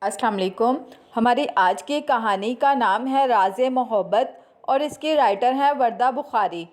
अस्सलाम वालेकुम। हमारी आज की कहानी का नाम है राज़े मोहब्बत और इसकी राइटर हैं वर्दा बुखारी।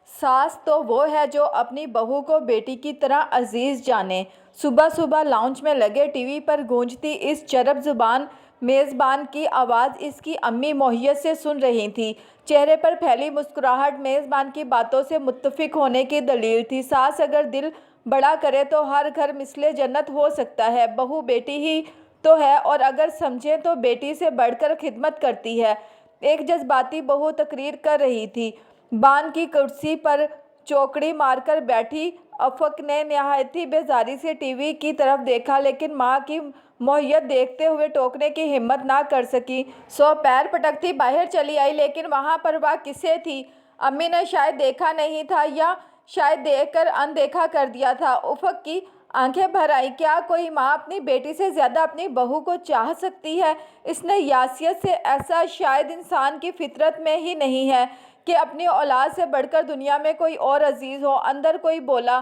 सास तो वो है जो अपनी बहू को बेटी की तरह अजीज़ जाने। सुबह सुबह लाउंज में लगे टीवी पर गूंजती इस चरब ज़ुबान मेज़बान की आवाज़ इसकी अम्मी मोहियत से सुन रही थी। चेहरे पर फैली मुस्कुराहट मेज़बान की बातों से मुत्तफ़िक होने की दलील थी। सास अगर दिल बड़ा करे तो हर घर मिसले जन्नत हो सकता है। बहू बेटी ही तो है और अगर समझें तो बेटी से बढ़कर खिदमत करती है। एक जज्बाती बहू तकरीर कर रही थी। बान की कुर्सी पर चौकड़ी मारकर बैठी अफक ने नहायती बेजारी से टीवी की तरफ देखा, लेकिन माँ की मोहियत देखते हुए टोकने की हिम्मत ना कर सकी। सो पैर पटकती बाहर चली आई, लेकिन वहाँ पर वह किसे थी? अम्मी ने शायद देखा नहीं था या शायद देखकर अनदेखा कर दिया था। उफक की आंखें भर आई। क्या कोई माँ अपनी बेटी से ज़्यादा अपनी बहू को चाह सकती है? इसने यासियत से ऐसा शायद इंसान की फितरत में ही नहीं है कि अपनी औलाद से बढ़कर दुनिया में कोई और अजीज़ हो। अंदर कोई बोला,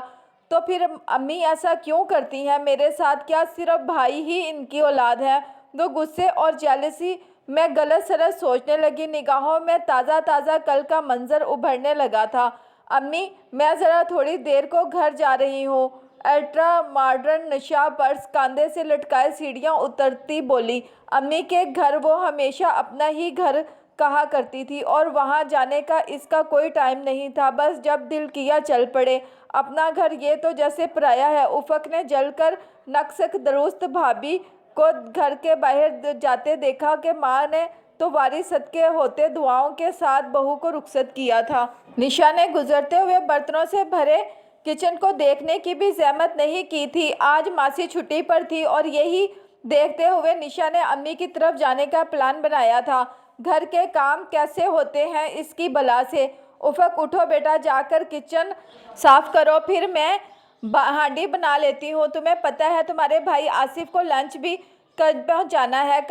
तो फिर अम्मी ऐसा क्यों करती हैं मेरे साथ? क्या सिर्फ भाई ही इनकी औलाद है? वो गुस्से और जेलसी में गलत सलत सोचने लगी। निगाहों में ताज़ा ताज़ा कल का मंजर उभरने लगा था। अम्मी, मैं ज़रा थोड़ी देर को घर जा रही हूँ। अल्ट्रा मॉडर्न नशा पर्स कांधे से लटकाए सीढ़ियाँ उतरती बोली। अम्मी के घर वो हमेशा अपना ही घर कहा करती थी और वहाँ जाने का इसका कोई टाइम नहीं था। बस जब दिल किया चल पड़े। अपना घर ये तो जैसे पराया है। उफक ने जलकर नक्सक दुरुस्त भाभी को घर के बाहर जाते देखा कि माँ ने तो वारी सदके होते दुआओं के साथ बहू को रुखसत किया था। निशा ने गुजरते हुए बर्तनों से भरे किचन को देखने की भी जहमत नहीं की थी। आज मासी छुट्टी पर थी और यही देखते हुए निशा ने अम्मी की तरफ जाने का प्लान बनाया था। घर के काम कैसे होते हैं इसकी बला से। उफक, उठो बेटा, जाकर किचन साफ करो, फिर मैं हांडी बना लेती हूँ। तुम्हें पता है तुम्हारे भाई आसिफ को लंच भी कर पहुँचाना है।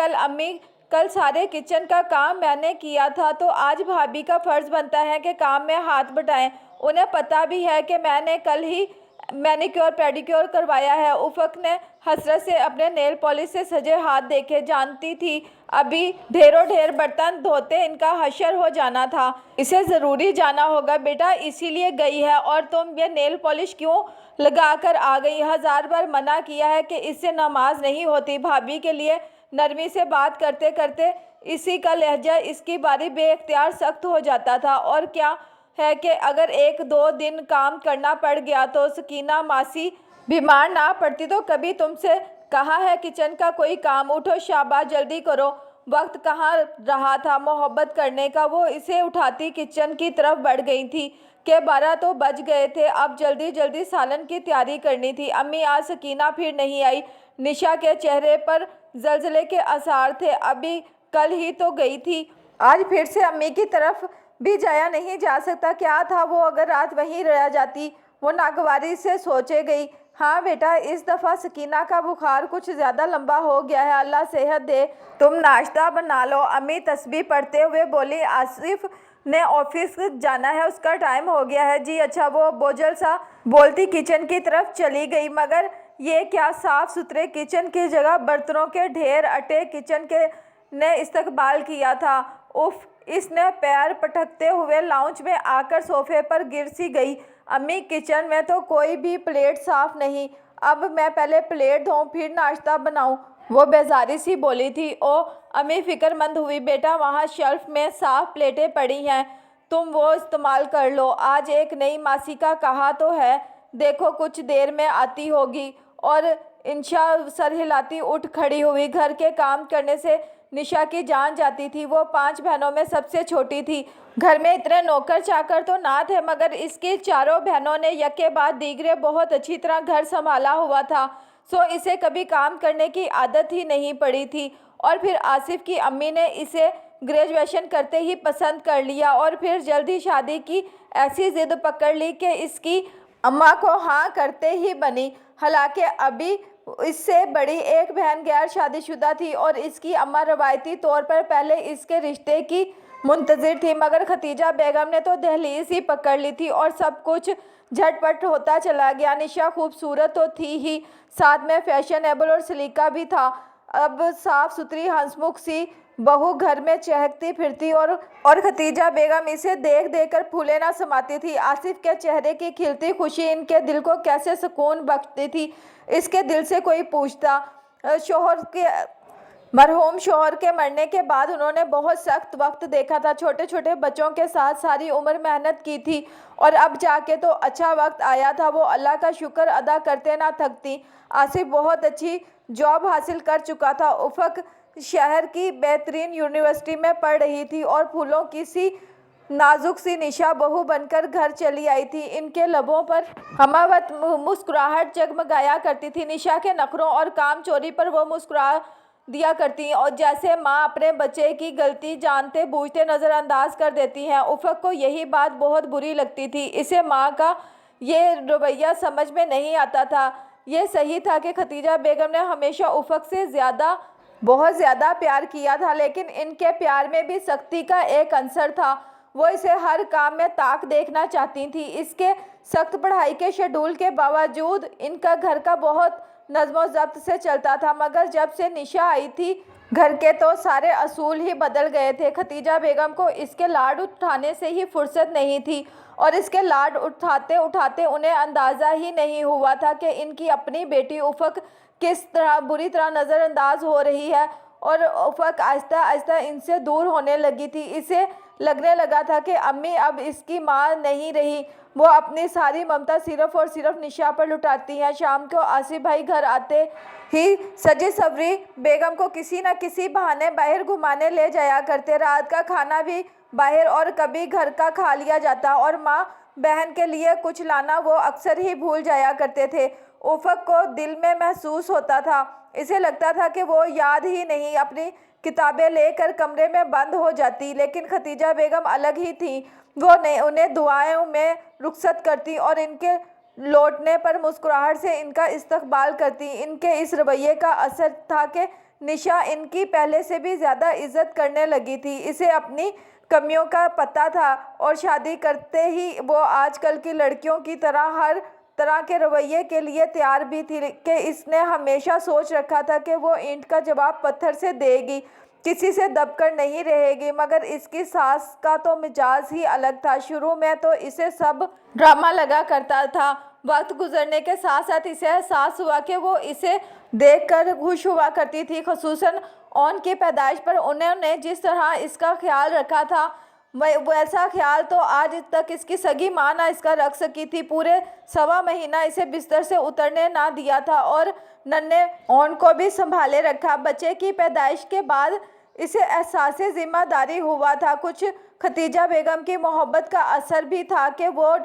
कल सारे किचन का काम मैंने किया था, तो आज भाभी का फर्ज बनता है कि काम में हाथ बटाएं। उन्हें पता भी है कि मैंने कल ही मैनिक्योर पेडिक्योर करवाया है। उफक ने हसरत से अपने नेल पॉलिश से सजे हाथ देखे। जानती थी अभी ढेरों ढेर बर्तन धोते इनका हशर हो जाना था। इसे ज़रूरी जाना होगा बेटा, इसीलिए गई है। और तुम ये नेल पॉलिश क्यों लगा कर आ गई? 1000 बार मना किया है कि इससे नमाज नहीं होती। भाभी के लिए नरमी से बात करते करते इसी का लहजा इसकी बारी बेख्तियार सख्त हो जाता था। और क्या है कि अगर 1-2 दिन काम करना पड़ गया तो सकीना मासी बीमार ना पड़ती। तो कभी तुमसे कहा है किचन का कोई काम? उठो शाबाश, जल्दी करो। वक्त कहाँ रहा था मोहब्बत करने का। वो इसे उठाती किचन की तरफ बढ़ गई थी कि 12 तो बज गए थे। अब जल्दी जल्दी सालन की तैयारी करनी थी। अम्मी, आज सकीना फिर नहीं आई। निशा के चेहरे पर जलजले के आसार थे। अभी कल ही तो गई थी, आज फिर से अम्मी की तरफ भी जाया नहीं जा सकता। क्या था वो अगर रात वहीं रह जाती? वो नागवारी से सोचे गई। हाँ बेटा, इस दफ़ा सकीना का बुखार कुछ ज़्यादा लंबा हो गया है, अल्लाह सेहत दे। तुम नाश्ता बना लो। अम्मी तस्बीह पढ़ते हुए बोली। आसिफ ने ऑफिस जाना है, उसका टाइम हो गया है। जी अच्छा। वो बोझल सा बोलती किचन की तरफ चली गई। मगर ये क्या साफ़ सुथरे किचन की जगह बर्तनों के ढेर अटे किचन के ने इस्तकबाल किया था। उफ, इसने पैर पटकते हुए लाउंज में आकर सोफे पर गिर सी गई। अम्मी, किचन में तो कोई भी प्लेट साफ नहीं। अब मैं पहले प्लेट धोऊं फिर नाश्ता बनाऊं? वो बेजारी सी बोली थी। ओ अम्मी फिक्रमंद हुई। बेटा, वहाँ शेल्फ में साफ प्लेटें पड़ी हैं, तुम वो इस्तेमाल कर लो। आज एक नई मासी का कहा तो है, देखो कुछ देर में आती होगी। और इंशा सर हिलाती उठ खड़ी हुई। घर के काम करने से निशा की जान जाती थी। वो 5 बहनों में सबसे छोटी थी। घर में इतने नौकर चाकर तो ना थे, मगर इसकी चारों बहनों ने यके बाद दीगरे बहुत अच्छी तरह घर संभाला हुआ था। सो इसे कभी काम करने की आदत ही नहीं पड़ी थी। और फिर आसिफ की अम्मी ने इसे ग्रेजुएशन करते ही पसंद कर लिया और फिर जल्दी शादी की ऐसी जिद पकड़ ली कि इसकी अम्मा को हाँ करते ही बनी। हालांकि अभी इससे बड़ी एक बहन गैर शादीशुदा थी और इसकी अम्मा रवायती तौर पर पहले इसके रिश्ते की मुंतजिर थी। मगर खतीजा बेगम ने तो दहलीज ही पकड़ ली थी और सब कुछ झटपट होता चला गया। निशा खूबसूरत तो थी ही, साथ में फैशनेबल और सलीका भी था। अब साफ सुथरी हंसमुख सी बहू घर में चहकती फिरती और खतीजा बेगम इसे देख देख कर फूले ना समाती थी। आसिफ के चेहरे की खिलती खुशी इनके दिल को कैसे सुकून बख्शती थी, इसके दिल से कोई पूछता। शोहर के मरहूम शोहर के मरने के बाद उन्होंने बहुत सख्त वक्त देखा था। छोटे छोटे बच्चों के साथ सारी उम्र मेहनत की थी और अब जाके तो अच्छा वक्त आया था। वो अल्लाह का शुक्र अदा करते ना थकती। आसिफ बहुत अच्छी जॉब हासिल कर चुका था। उफक शहर की बेहतरीन यूनिवर्सिटी में पढ़ रही थी और फूलों की सी नाजुक सी निशा बहू बनकर घर चली आई थी। इनके लबों पर हमावत मुस्कुराहट जगमगाया करती थी। निशा के नखरों और काम चोरी पर वो मुस्कुरा दिया करती और जैसे माँ अपने बच्चे की गलती जानते बूझते नज़रअंदाज कर देती हैं। उफक को यही बात बहुत बुरी लगती थी। इसे माँ का ये रवैया समझ में नहीं आता था। ये सही था कि खतीजा बेगम ने हमेशा उफक से बहुत ज़्यादा प्यार किया था, लेकिन इनके प्यार में भी सख्ती का एक अंसर था। वो इसे हर काम में ताक देखना चाहती थी। इसके सख्त पढ़ाई के शेड्यूल के बावजूद इनका घर का बहुत नज़्मो ज़ब्त से चलता था, मगर जब से निशा आई थी घर के तो सारे असूल ही बदल गए थे। खतीजा बेगम को इसके लाड उठाने से ही फुर्सत नहीं थी और इसके लाड उठाते उठाते उन्हें अंदाज़ा ही नहीं हुआ था कि इनकी अपनी बेटी उफक किस तरह बुरी तरह नज़रअंदाज हो रही है। और उफक आहिस्ता आहिस्ता इनसे दूर होने लगी थी। इसे लगने लगा था कि अम्मी अब इसकी माँ नहीं रही। वो अपनी सारी ममता सिर्फ और सिर्फ निशा पर लुटाती हैं। शाम को आसिफ भाई घर आते ही सजी सवरी बेगम को किसी न किसी बहाने बाहर घुमाने ले जाया करते। रात का खाना भी बाहर और कभी घर का खा लिया जाता और माँ बहन के लिए कुछ लाना वो अक्सर ही भूल जाया करते थे। उफक को दिल में महसूस होता था, इसे लगता था कि वो याद ही नहीं अपनी किताबें लेकर कमरे में बंद हो जाती। लेकिन खतीजा बेगम अलग ही थी। वो उन्हें दुआओं में रुखसत करती और इनके लौटने पर मुस्कुराहट से इनका इस्तकबाल करती। इनके इस रवैये का असर था कि निशा इनकी पहले से भी ज़्यादा इज्जत करने लगी थी। इसे अपनी कमियों का पता था और शादी करते ही वो आजकल की लड़कियों की तरह हर तरह के रवैये के लिए तैयार भी थी कि इसने हमेशा सोच रखा था कि वो ईंट का जवाब पत्थर से देगी, किसी से दबकर नहीं रहेगी। मगर इसकी सास का तो मिजाज ही अलग था। शुरू में तो इसे सब ड्रामा लगा करता था। वक्त गुजरने के साथ साथ इसे एहसास हुआ कि वो इसे देखकर खुश हुआ करती थी। खुसूसन ऑन की पैदाइश पर उन्होंने जिस तरह इसका ख्याल रखा था वैसा ख्याल तो आज तक इसकी सगी माँ ना इसका रख सकी थी। पूरे 1.25 महीना इसे बिस्तर से उतरने ना दिया था और नन्हे ऑन को भी संभाले रखा। बच्चे की पैदाइश के बाद इसे एहसास जिम्मेदारी हुआ था। कुछ खतीजा बेगम की मोहब्बत का असर भी था कि वो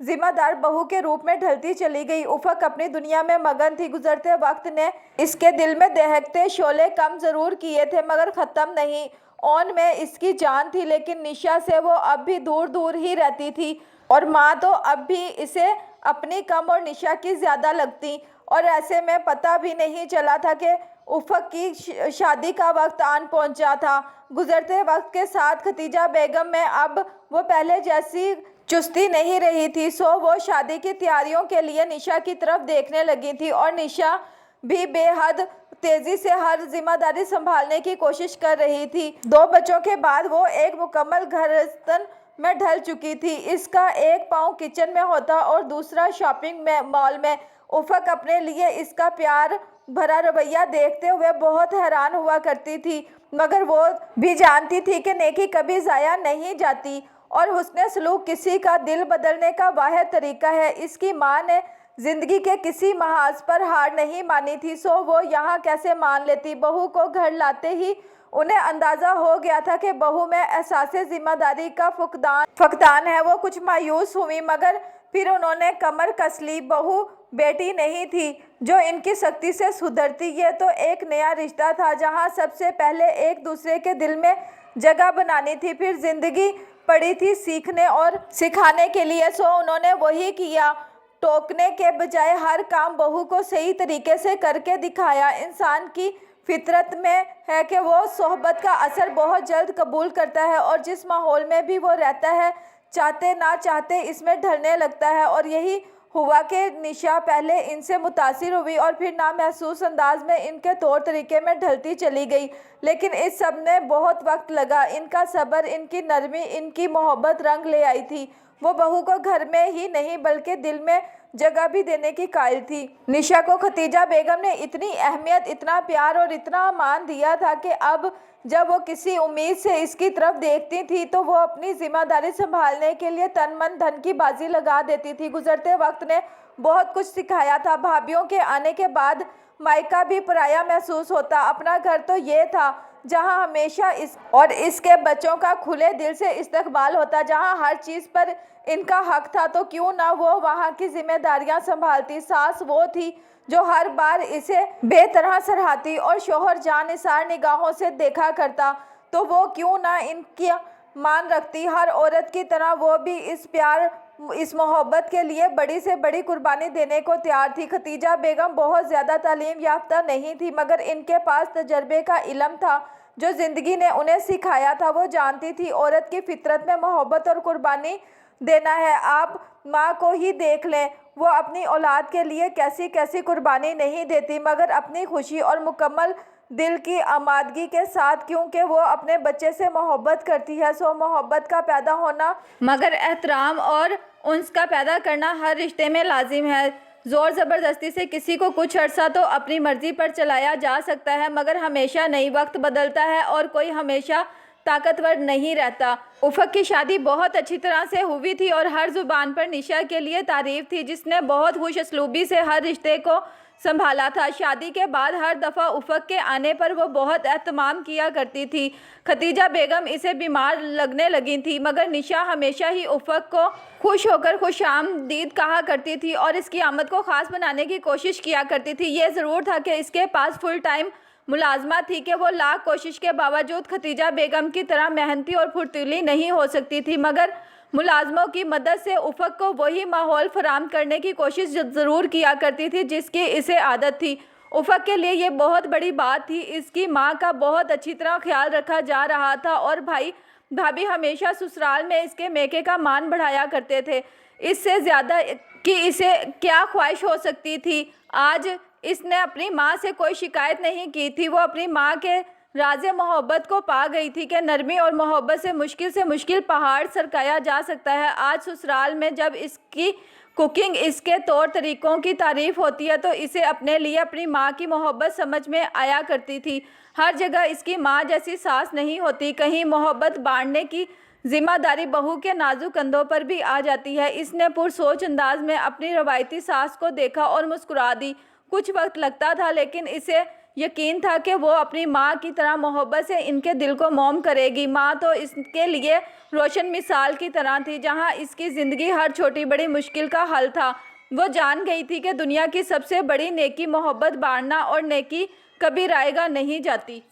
जिम्मेदार बहू के रूप में ढलती चली गई। उफक अपनी दुनिया में मगन थी। गुजरते वक्त ने इसके दिल में दहकते शोले कम ज़रूर किए थे मगर ख़त्म नहीं। ऑन में इसकी जान थी, लेकिन निशा से वो अब भी दूर दूर ही रहती थी और माँ तो अब भी इसे अपनी कम और निशा की ज़्यादा लगती। और ऐसे में पता भी नहीं चला था कि उफक की शादी का वक्त आन पहुंचा था। गुजरते वक्त के साथ खतीजा बेगम में अब वो पहले जैसी चुस्ती नहीं रही थी। सो वो शादी की तैयारियों के लिए निशा की तरफ देखने लगी थी और निशा भी बेहद तेजी से हर जिम्मेदारी संभालने की कोशिश कर रही थी। 2 बच्चों के बाद वो एक मुकम्मल गृहस्थन में ढल चुकी थी। इसका एक पाँव किचन में होता और दूसरा शॉपिंग मॉल में। उफक अपने लिए इसका प्यार भरा रवैया देखते हुए बहुत हैरान हुआ करती थी, मगर वो भी जानती थी कि नेकी कभी ज़ाया नहीं जाती और हुस्न सलूक किसी का दिल बदलने का वाहिद तरीका है। इसकी माँ ने जिंदगी के किसी महाज पर हार नहीं मानी थी, सो वो यहाँ कैसे मान लेती। बहू को घर लाते ही उन्हें अंदाज़ा हो गया था कि बहू में एहसास जिम्मेदारी का फकदान है। वो कुछ मायूस हुई, मगर फिर उन्होंने कमर कस ली। बहू बेटी नहीं थी जो इनकी सख्ती से सुधरती। ये तो एक नया रिश्ता था जहाँ सबसे पहले एक दूसरे के दिल में जगह बनानी थी। फिर जिंदगी पड़ी थी सीखने और सिखाने के लिए, सो उन्होंने वही किया। टोकने के बजाय हर काम बहू को सही तरीके से करके दिखाया। इंसान की फितरत में है कि वो सोहबत का असर बहुत जल्द कबूल करता है और जिस माहौल में भी वो रहता है चाहते ना चाहते इसमें ढलने लगता है। और यही हुआ कि निशा पहले इनसे मुतासिर हुई और फिर नामहसूस अंदाज में इनके तौर तरीके में ढलती चली गई। लेकिन इस सब ने बहुत वक्त लगा। इनका सब्र, इनकी नरमी, इनकी मोहब्बत रंग ले आई थी। वो बहू को घर में ही नहीं बल्कि दिल में जगह भी देने की कायल थी। निशा को खतीजा बेगम ने इतनी अहमियत, इतना प्यार और इतना मान दिया था कि अब जब वो किसी उम्मीद से इसकी तरफ देखती थी तो वो अपनी जिम्मेदारी संभालने के लिए तन मन धन की बाजी लगा देती थी। गुजरते वक्त ने बहुत कुछ सिखाया था। भाभीियों के आने के बाद मायका भी पराया महसूस होता। अपना घर तो ये था जहां हमेशा इसके बच्चों का खुले दिल से इस्तकबाल होता, जहां हर चीज़ पर इनका हक था, तो क्यों ना वो वहां की जिम्मेदारियां संभालती। सास वो थी जो हर बार इसे बेतरह सराहती और शोहर जानिसार निगाहों से देखा करता, तो वो क्यों ना इनकी मान रखती। हर औरत की तरह वो भी इस प्यार, इस मोहब्बत के लिए बड़ी से बड़ी कुर्बानी देने को तैयार थी। खतीजा बेगम बहुत ज़्यादा तालीम याफ्ता नहीं थी, मगर इनके पास तजर्बे का इल्म था जो ज़िंदगी ने उन्हें सिखाया था। वो जानती थी औरत की फितरत में मोहब्बत और कुर्बानी देना है। आप माँ को ही देख लें, वो अपनी औलाद के लिए कैसी कैसी कुर्बानी नहीं देती, मगर अपनी खुशी और मुकम्मल दिल की आमादगी के साथ, क्योंकि वो अपने बच्चे से मोहब्बत करती है। सो मोहब्बत का पैदा होना मगर एहतराम और उन्स का पैदा करना हर रिश्ते में लाजिम है। ज़ोर ज़बरदस्ती से किसी को कुछ अर्सा तो अपनी मर्ज़ी पर चलाया जा सकता है, मगर हमेशा नहीं। वक्त बदलता है और कोई हमेशा ताकतवर नहीं रहता। उफ़क़ की शादी बहुत अच्छी तरह से हुई थी और हर ज़ुबान पर निशा के लिए तारीफ़ थी, जिसने बहुत खुश असलूबी से हर रिश्ते को संभाला था। शादी के बाद हर दफ़ा उफ़क़ के आने पर वो बहुत एहतमाम किया करती थी। खतीजा बेगम इसे बीमार लगने लगी थी, मगर निशा हमेशा ही उफ़क़ को खुश होकर खुशामदीद कहा करती थी और इसकी आमद को ख़ास बनाने की कोशिश किया करती थी। ये ज़रूर था कि इसके पास फुल टाइम मुलाजमा थी कि वो लाख कोशिश के बावजूद खतीजा बेगम की तरह मेहनती और फुर्तीली नहीं हो सकती थी, मगर मुलाजमों की मदद से उफ़क़ को वही माहौल फराहम करने की कोशिश ज़रूर किया करती थी जिसकी इसे आदत थी। उफ़क़ के लिए ये बहुत बड़ी बात थी। इसकी माँ का बहुत अच्छी तरह ख्याल रखा जा रहा था और भाई भाभी हमेशा ससुराल में इसके मेके का मान बढ़ाया करते थे। इससे ज़्यादा कि इसे क्या ख्वाहिश हो सकती थी। आज इसने अपनी माँ से कोई शिकायत नहीं की थी। वो अपनी माँ के राज़े मोहब्बत को पा गई थी कि नरमी और मोहब्बत से मुश्किल पहाड़ सरकाया जा सकता है। आज ससुराल में जब इसकी कुकिंग, इसके तौर तरीक़ों की तारीफ़ होती है तो इसे अपने लिए अपनी माँ की मोहब्बत समझ में आया करती थी। हर जगह इसकी माँ जैसी सास नहीं होती। कहीं मोहब्बत बांटने की जिम्मेदारी बहू के नाजुक कंधों पर भी आ जाती है। इसने पुरसोच अंदाज में अपनी रवायती सास को देखा और मुस्कुरा दी। कुछ वक्त लगता था, लेकिन इसे यकीन था कि वो अपनी माँ की तरह मोहब्बत से इनके दिल को मोम करेगी। माँ तो इसके लिए रोशन मिसाल की तरह थी, जहाँ इसकी ज़िंदगी हर छोटी बड़ी मुश्किल का हल था। वो जान गई थी कि दुनिया की सबसे बड़ी नेकी मोहब्बत बांटना और नेकी कभी रायगा नहीं जाती।